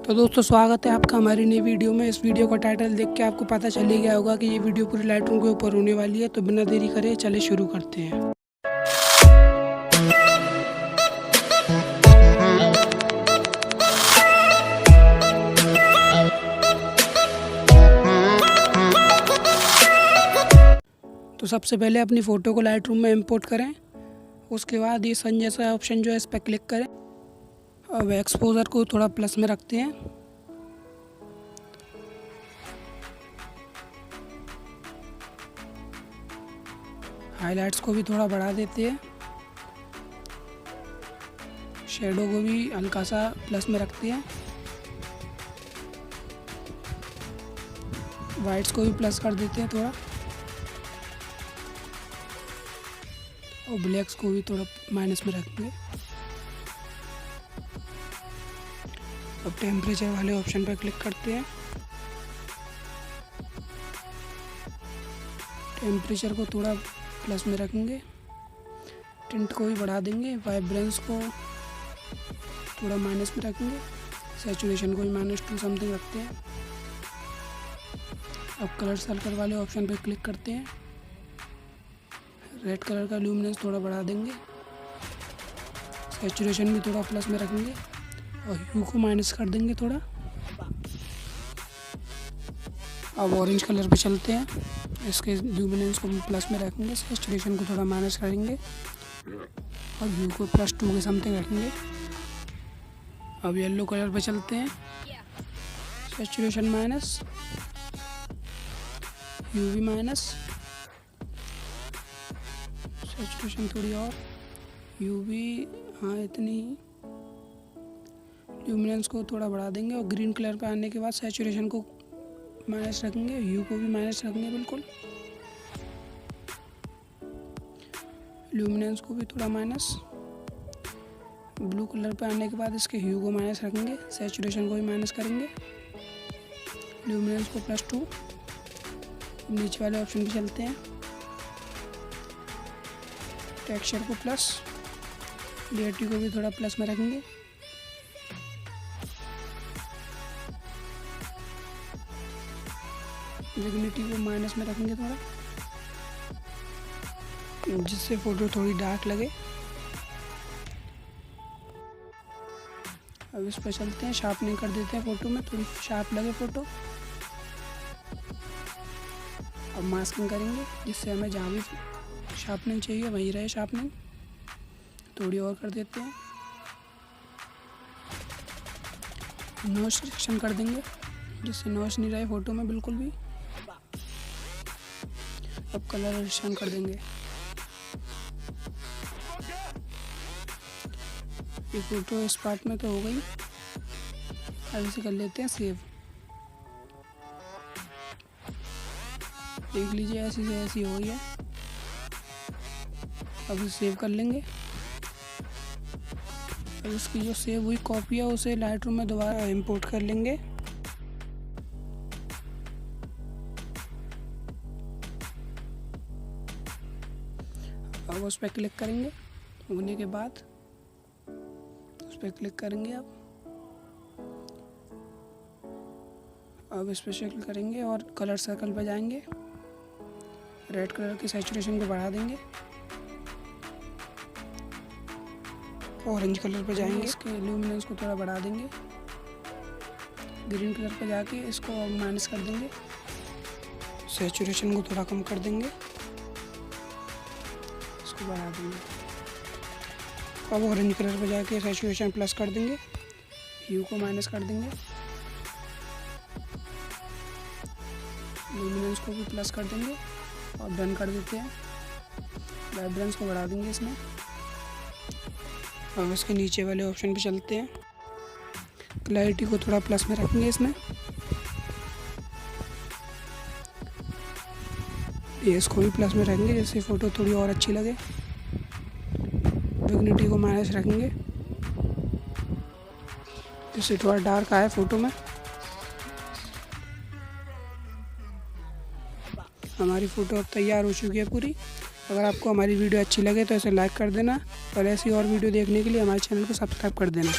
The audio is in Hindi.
तो दोस्तों स्वागत है आपका हमारी नई वीडियो में। इस वीडियो का टाइटल देख के आपको पता चल ही गया होगा कि ये वीडियो पूरी लाइटरूम के ऊपर होने वाली है। तो बिना देरी करे चले शुरू करते हैं। तो सबसे पहले अपनी फ़ोटो को लाइटरूम में इंपोर्ट करें। उसके बाद ये सन जैसा ऑप्शन जो है इस पर क्लिक करें। अब एक्सपोजर को थोड़ा प्लस में रखते हैं। हाइलाइट्स को भी थोड़ा बढ़ा देते हैं। शेडो को भी हल्का सा प्लस में रखते हैं। वाइट्स को भी प्लस कर देते हैं थोड़ा, और ब्लैक्स को भी थोड़ा माइनस में रखेंगे। अब टेम्परेचर वाले ऑप्शन पर क्लिक करते हैं। टेम्परेचर को थोड़ा प्लस में रखेंगे। टिंट को भी बढ़ा देंगे। वाइब्रेंस को थोड़ा माइनस में रखेंगे। सैचुरेशन को भी -2 समथिंग रखते हैं। अब कलर सर्कल वाले ऑप्शन पर क्लिक करते हैं। रेड कलर का ल्यूमिनेंस थोड़ा बढ़ा देंगे। सैचुरेशन भी थोड़ा प्लस में रखेंगे और ह्यू को माइनस कर देंगे थोड़ा। अब ऑरेंज कलर पे चलते हैं। इसके ल्यूमिनेंस को भी प्लस में रखेंगे। सैचुरेशन को थोड़ा माइनस करेंगे और ह्यू को +2 के समथिंग रखेंगे। अब येलो कलर पे चलते हैं। सैचुरेशन माइनस, ह्यू भी माइनस, सैचुरेशन थोड़ी और, ह्यू भी हाँ इतनी ही। ल्यूमिनेंस को थोड़ा बढ़ा देंगे और ग्रीन कलर पे आने के बाद सैचुरेशन को माइनस रखेंगे, ह्यू को भी माइनस रखेंगे बिल्कुल। ल्यूमिनेंस को भी थोड़ा माइनस। ब्लू कलर पे आने के बाद इसके ह्यू को माइनस रखेंगे, सैचुरेशन को भी माइनस करेंगे, ल्यूमिनेंस को +2। नीचे वाले ऑप्शन पे चलते हैं। टेक्सचर को प्लस, क्लियरिटी को भी थोड़ा प्लस में रखेंगे। विजिबिलिटी को माइनस में रखेंगे थोड़ा, जिससे फ़ोटो थोड़ी डार्क लगे। अब इस पर चलते हैं। शार्पनिंग कर देते हैं फ़ोटो में, थोड़ी शार्प लगे फ़ोटो। अब मास्किंग करेंगे, जिससे हमें जहाँ भी शार्पनिंग चाहिए वहीं रहे शार्पनिंग। थोड़ी और कर देते हैं। नॉइस रिडक्शन कर देंगे, जिससे नॉइस नहीं रहे फ़ोटो में बिल्कुल भी। अब कलर रिडक्शन कर देंगे। ये फ़ोटो इस पार्ट में तो हो गई। अब इसे कर लेते हैं सेव। देख लीजिए ऐसी से ऐसी हो गई है। अब इसे सेव कर लेंगे। अब इसकी जो सेव हुई कॉपी है उसे लाइटरूम में दोबारा इंपोर्ट कर लेंगे। अब उस पर क्लिक करेंगे। होने के बाद उस पर क्लिक करेंगे। अब इस पर क्लिक करेंगे और कलर सर्कल पर जाएंगे। रेड कलर की सैचुरेशन को बढ़ा देंगे। ऑरेंज कलर पर जाएंगे, इसके ल्यूमिनेंस को थोड़ा बढ़ा देंगे। ग्रीन कलर पर जाके इसको माइनस कर देंगे। सैचुरेशन को थोड़ा कम कर देंगे, इसको बढ़ा देंगे। अब ऑरेंज कलर पर जाके सैचुरेशन प्लस कर देंगे, ह्यू को माइनस कर देंगे, ल्यूमिनेंस को भी प्लस कर देंगे और डन कर देते हैं। वाइब्रेंस को बढ़ा देंगे इसमें। अब इसके नीचे वाले ऑप्शन पे चलते हैं। क्लैरिटी को थोड़ा प्लस में रखेंगे इसमें। इसको भी प्लस में रखेंगे, जिससे फ़ोटो थोड़ी और अच्छी लगे। विजिबिलिटी को माइनस रखेंगे, जिससे थोड़ा डार्क आए फ़ोटो में। हमारी फ़ोटो अब तैयार हो चुकी है पूरी। अगर आपको हमारी वीडियो अच्छी लगे तो इसे लाइक कर देना और ऐसी और वीडियो देखने के लिए हमारे चैनल को सब्सक्राइब कर देना।